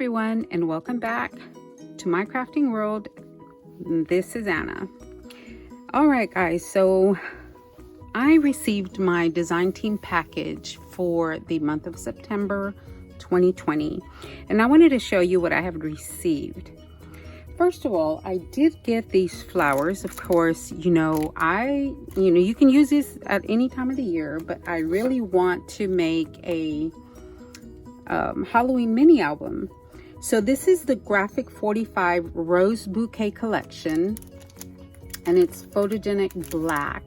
everyone, and welcome back to my crafting world. This is Anna. All right, guys, so I received my design team package for the month of September 2020, and I wanted to show you what I have received. First of all, I did get these flowers. Of course, you can use this at any time of the year, but I really want to make a Halloween mini album. So this is the Graphic 45 Rose Bouquet Collection, and it's photogenic black,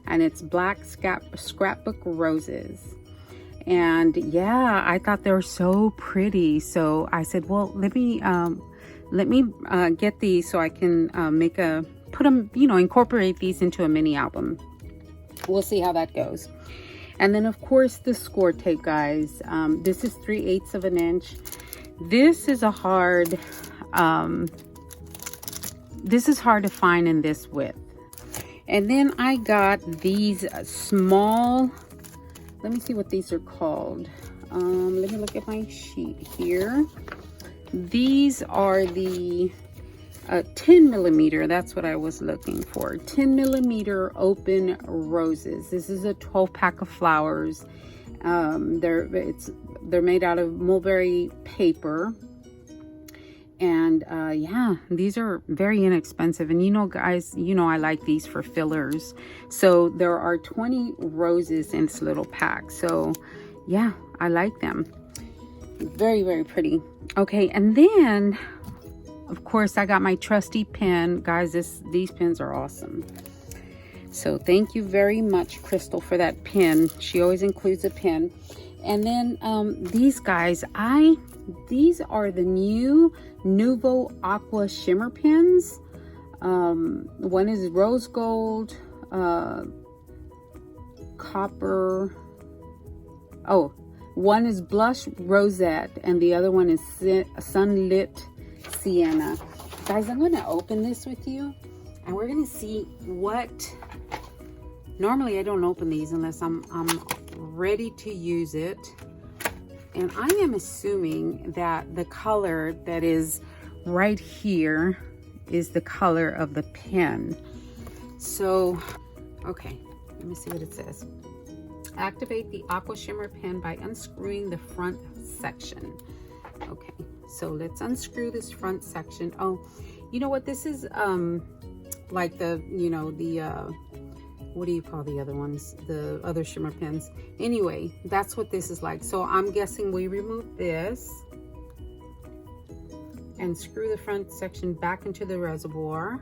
and it's black scrapbook roses. And yeah, I thought they were so pretty, so I said, well, let me get these so I can incorporate these into a mini album. We'll see how that goes. And then of course the score tape, guys. This is 3/8 of an inch. This is hard to find in this width. And then I got these small, let me see what these are called. Let me look at my sheet here. These are the 10 millimeter, that's what I was looking for. 10 millimeter open roses. This is a 12 pack of flowers. They're made out of mulberry paper. And yeah, these are very inexpensive. And guys, I like these for fillers. So there are 20 roses in this little pack. So yeah, I like them. Very, very pretty. Okay, and then of course I got my trusty pen. Guys, these pens are awesome. So thank you very much, Crystal, for that pen. She always includes a pen. And then these guys, these are the new Nuvo Aqua Shimmer pens. One is rose gold, copper. Oh, one is blush rosette, and the other one is sunlit sienna. Guys, I'm going to open this with you, and we're going to see what. Normally I don't open these unless I'm ready to use it, and I am assuming that the color that is right here is the color of the pen. So okay, let me see what it says. Activate the Aqua Shimmer pen by unscrewing the front section. Okay, so let's unscrew this front section. Oh, you know what, this is like the what do you call the other ones, the other shimmer pens? Anyway, that's what this is like. So I'm guessing we remove this and screw the front section back into the reservoir.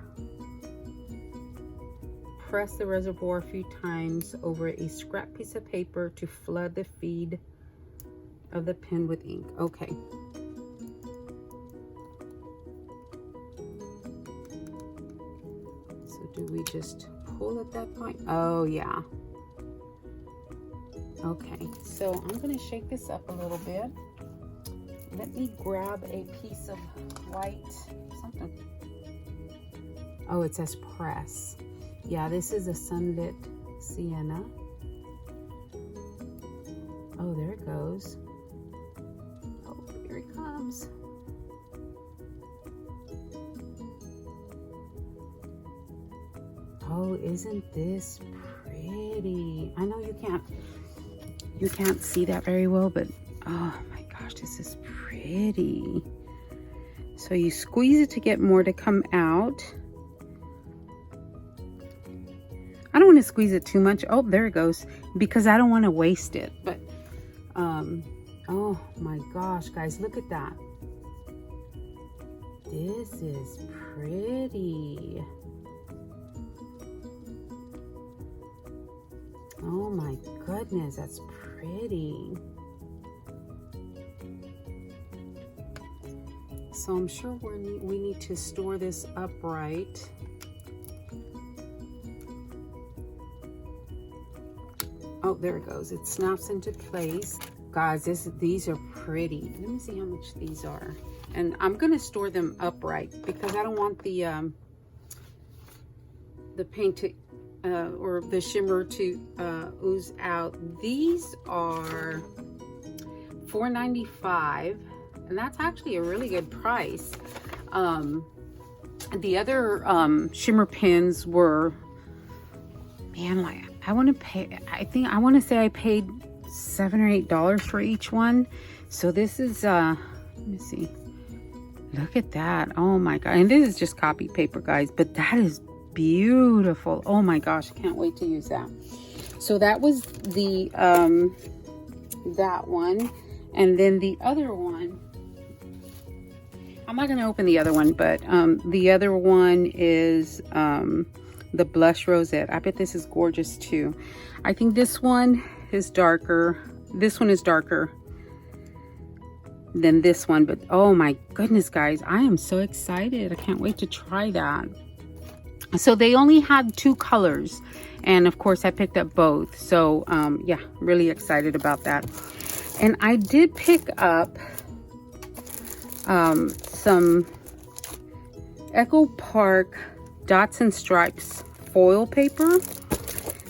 Press the reservoir a few times over a scrap piece of paper to flood the feed of the pen with ink. Okay. So do we just pull at that point? Oh yeah. Okay, so I'm going to shake this up a little bit. Let me grab a piece of white something. Oh, it says press. Yeah, this is a sunlit sienna. Oh, there it goes. Oh, here it comes. Oh, isn't this pretty? I know you can't see that very well, but oh my gosh, this is pretty. So you squeeze it to get more to come out. I don't want to squeeze it too much. Oh, there it goes, because I don't want to waste it. But oh my gosh, guys, look at that. This is pretty. Oh my goodness, that's pretty. So I'm sure we need to store this upright. Oh, there it goes. It snaps into place. Guys, these are pretty. Let me see how much these are. And I'm going to store them upright because I don't want the paint to or the shimmer to ooze out. These are $4.95 and that's actually a really good price. The other shimmer pins were, man, like I want to pay, I want to say I paid $7 or $8 for each one. So this is let me see, look at that. Oh my god. And this is just copy paper, guys, but that is beautiful. Oh my gosh, I can't wait to use that. So that was the that one. And then the other one, I'm not going to open the other one, but the other one is the blush rosette. I bet this is gorgeous too. I think this one is darker. This one is darker than this one, but oh my goodness, guys, I am so excited. I can't wait to try that. So they only had 2 colors, and of course I picked up both. So yeah, really excited about that. And I did pick up some Echo Park Dots and Stripes foil paper,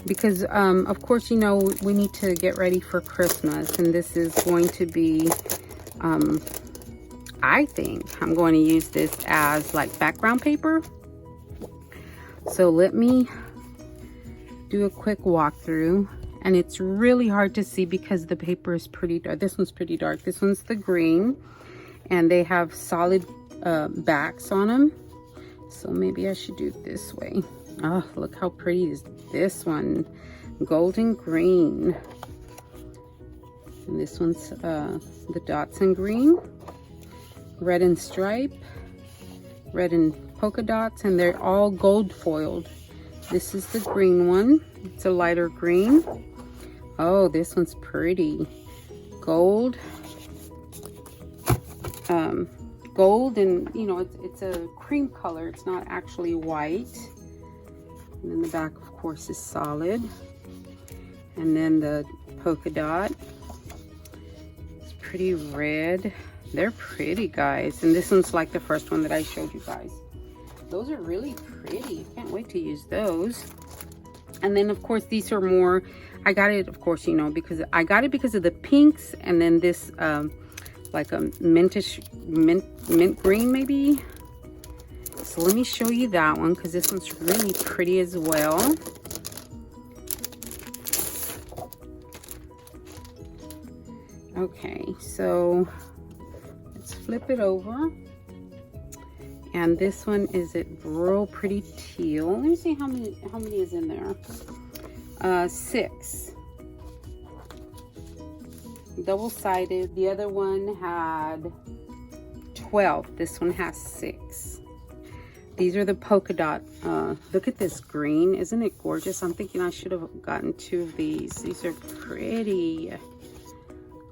because of course, you know, we need to get ready for Christmas, and this is going to be I think I'm going to use this as like background paper. So let me do a quick walkthrough. And it's really hard to see because the paper is pretty dark. This one's pretty dark. This one's the green, and they have solid backs on them. So maybe I should do it this way. Oh, look how pretty is this one. Golden green. And this one's the dots and green. Red and stripe. Red and polka dots. And they're all gold foiled. This is the green one. It's a lighter green. Oh, this one's pretty. Gold. Gold, and you know, it's a cream color. It's not actually white. And then the back, of course, is solid. And then the polka dot. It's pretty red. They're pretty, guys. And this one's like the first one that I showed you guys. Those are really pretty. Can't wait to use those. And then of course these are more, I got it, of course, you know, because I got it because of the pinks, and then this like a mint green maybe. So let me show you that one, because this one's really pretty as well. Okay, so let's flip it over. And this one is a real pretty teal. Let me see how many is in there. 6. Double-sided. The other one had 12. This one has 6. These are the polka dot. Look at this green. Isn't it gorgeous? I'm thinking I should have gotten 2 of these. These are pretty.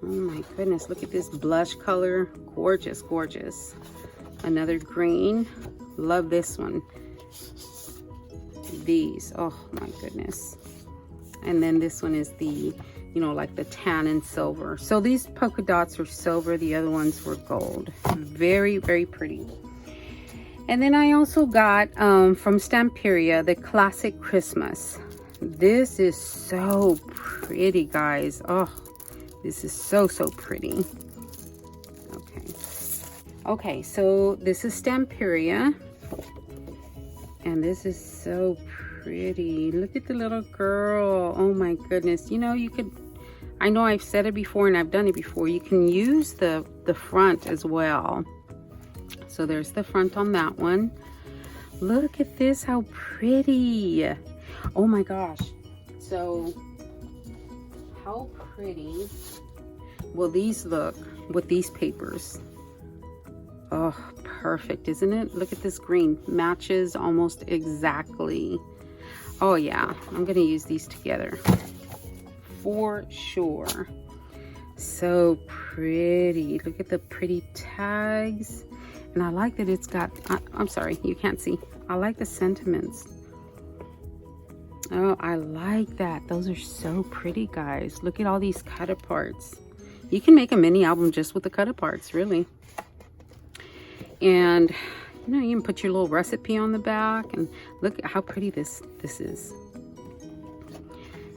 Oh my goodness. Look at this blush color. Gorgeous, gorgeous. Another green. Love this one. These, oh my goodness. And then this one is the, you know, like the tan and silver. So these polka dots are silver. The other ones were gold. Very, very pretty. And then I also got from Stamperia the Classic Christmas. This is so pretty, guys. Oh, this is so pretty. Okay, so this is Stamperia, and this is so pretty. Look at the little girl. Oh my goodness. You know, you could, I know I've said it before and I've done it before, you can use the front as well. So there's the front on that one. Look at this, how pretty. Oh my gosh. So how pretty will these look with these papers? Oh, perfect, isn't it? Look at this green. Matches almost exactly. Oh yeah, I'm gonna use these together for sure. So pretty. Look at the pretty tags. And I like that it's got, I'm sorry, you can't see. I like the sentiments. Oh, I like that. Those are so pretty, guys. Look at all these cut aparts. You can make a mini album just with the cut aparts, really. And you know, you can put your little recipe on the back, and look at how pretty this is.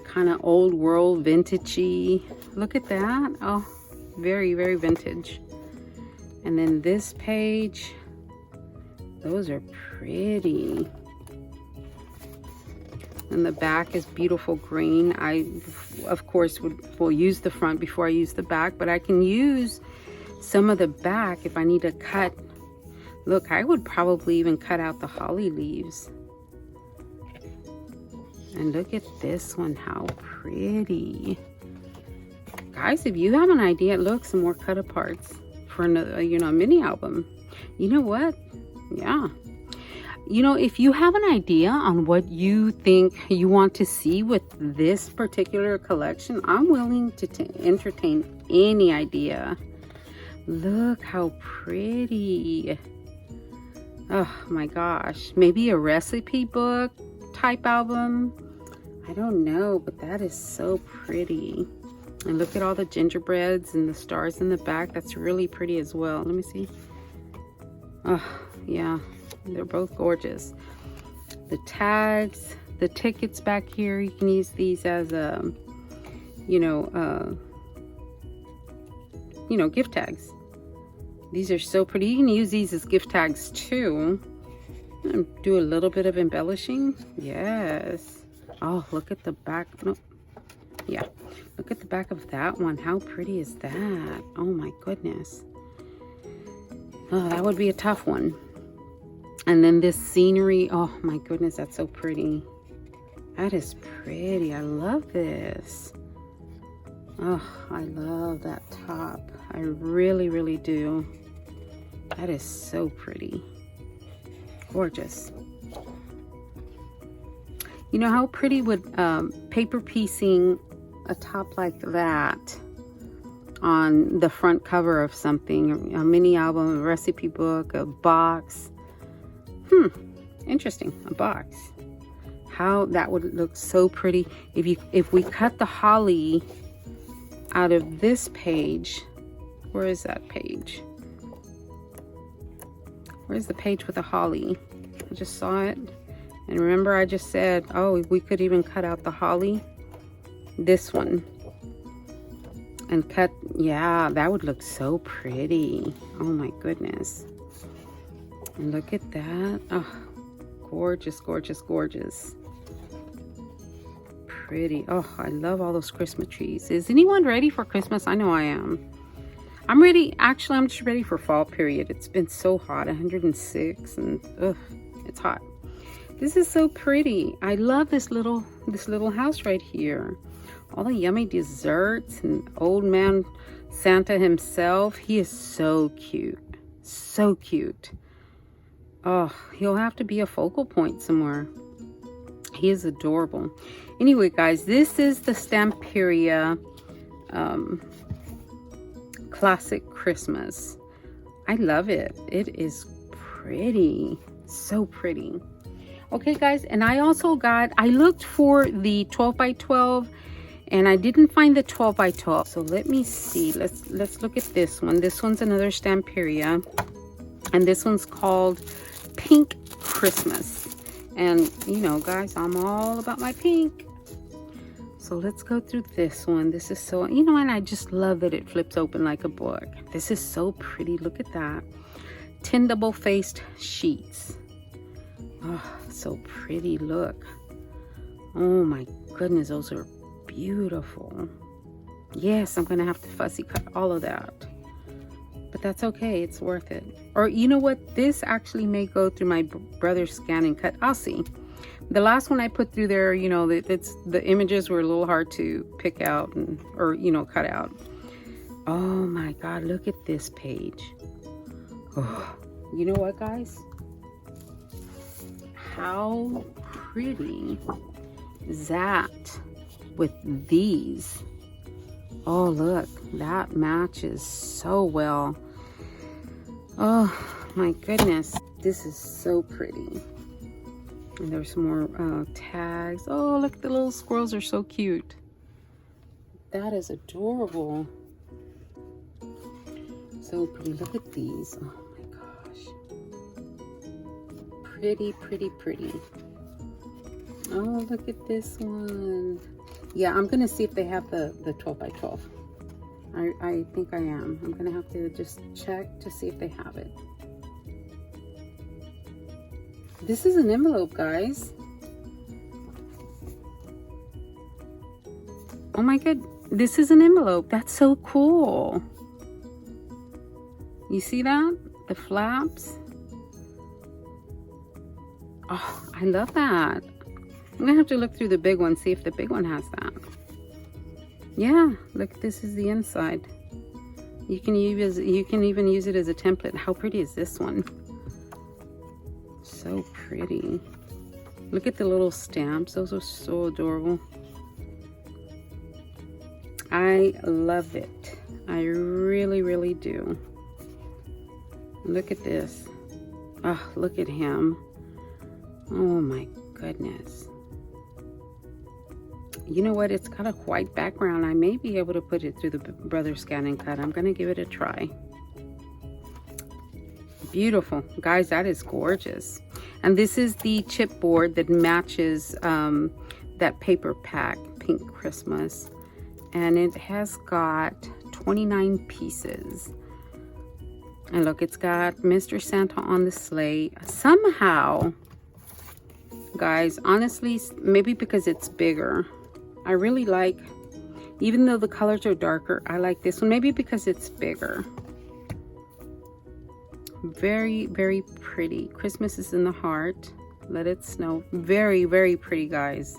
Kind of old world, vintagey. Look at that. Oh, very, very vintage. And then this page, those are pretty. And the back is beautiful green. I, of course, will use the front before I use the back, but I can use some of the back if I need to cut. Look, I would probably even cut out the holly leaves. And look at this one, how pretty. Guys, if you have an idea, look, some more cut aparts for another, you know, a mini album. You know what? Yeah. You know, if you have an idea on what you think you want to see with this particular collection, I'm willing to entertain any idea. Look how pretty. Oh my gosh. Maybe a recipe book type album. I don't know, but that is so pretty. And look at all the gingerbreads and the stars in the back. That's really pretty as well. Let me see. Oh, yeah. They're both gorgeous. The tags, the tickets back here, you can use these as gift tags. These are so pretty. You can use these as gift tags too. And do a little bit of embellishing. Yes. Oh, look at the back. No. Yeah. Look at the back of that one. How pretty is that? Oh my goodness. Oh, that would be a tough one. And then this scenery, oh my goodness, that's so pretty. That is pretty. I love this. Oh, I love that top. I really, really do. That is so pretty. Gorgeous. You know how pretty would paper piecing a top like that on the front cover of something, a mini album, a recipe book, a box. Interesting. A box. How that would look so pretty if we cut the holly out of this page. Where is that page? Where's the page with the holly? I just saw it. And remember I just said, oh, we could even cut out the holly. This one. And cut, yeah, that would look so pretty. Oh my goodness. And look at that. Oh, gorgeous, gorgeous, gorgeous. Pretty. Oh, I love all those Christmas trees. Is anyone ready for Christmas? I know I am. I'm ready. Actually, I'm just ready for fall period. It's been so hot, 106, and it's hot. This is so pretty. I love this little house right here. All the yummy desserts and old man Santa himself. He is so cute. So cute. Oh, he'll have to be a focal point somewhere. He is adorable. Anyway, guys, this is the Stamperia Classic Christmas. I love it. It is pretty. So pretty. Okay, guys, and I looked for the 12 by 12 and I didn't find the 12 by 12. So let me see. Let's look at this one. This one's another Stamperia. And this one's called Pink Christmas. And you know, guys, I'm all about my pink. So let's go through this one. This is so, you know, and I just love that it flips open like a book. This is so pretty. Look at that. 10 double-faced sheets. Oh, so pretty. Look. Oh my goodness, those are beautiful. Yes, I'm gonna have to fussy cut all of that, but that's okay. It's worth it. Or you know what, this actually may go through my brother's scan and cut. I'll see. The last one I put through there, you know, the images were a little hard to pick out or you know, cut out. Oh my god, look at this page. Oh, you know what, guys, how pretty is that with these? Oh, look, that matches so well. Oh my goodness, this is so pretty. And there's some more tags. Oh, look, the little squirrels are so cute. That is adorable. So pretty. Look at these. Oh my gosh. Pretty, pretty, pretty. Oh, look at this one. Yeah, I'm gonna see if they have the 12 by 12. I think I am. I'm gonna have to just check to see if they have it. This is an envelope, guys. Oh my god, this is an envelope. That's so cool. You see that? The flaps. Oh, I love that. I'm gonna have to look through the big one, see if the big one has that. Yeah, look, this is the inside. You can even use it as a template. How pretty is this one? So pretty. Look at the little stamps. Those are so adorable. I love it. I really, really do. Look at this. Oh, look at him. Oh my goodness. You know what? It's got a white background. I may be able to put it through the Brother Scan and Cut. I'm going to give it a try. Beautiful. Guys, that is gorgeous. And this is the chipboard that matches that paper pack, Pink Christmas. And it has got 29 pieces. And look, it's got Mr. Santa on the sleigh. Somehow, guys, honestly, maybe because it's bigger, I really like, even though the colors are darker, I like this one. Maybe because it's bigger. Very, very pretty. Christmas is in the heart. Let it snow. Very, very pretty, guys.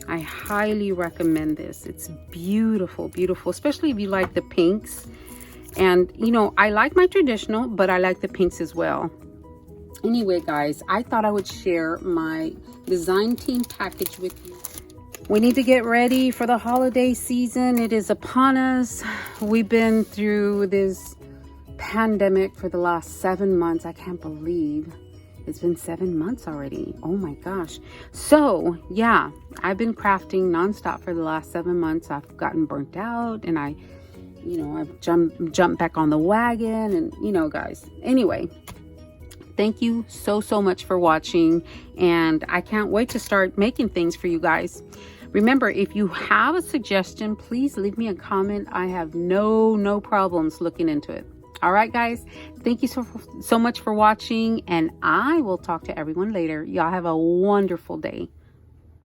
I highly recommend this. It's beautiful, beautiful, especially if you like the pinks. And, you know, I like my traditional, but I like the pinks as well. Anyway, guys, I thought I would share my design team package with you. We need to get ready for the holiday season. It is upon us. We've been through this pandemic for the last 7 months. I can't believe it's been 7 months already. Oh my gosh. So yeah, I've been crafting nonstop for the last 7 months. I've gotten burnt out, and I've jumped back on the wagon, and guys, anyway, thank you so much for watching, and I can't wait to start making things for you guys. Remember, if you have a suggestion, please leave me a comment. I have no problems looking into it. All right, guys, thank you so much for watching, and I will talk to everyone later. Y'all have a wonderful day.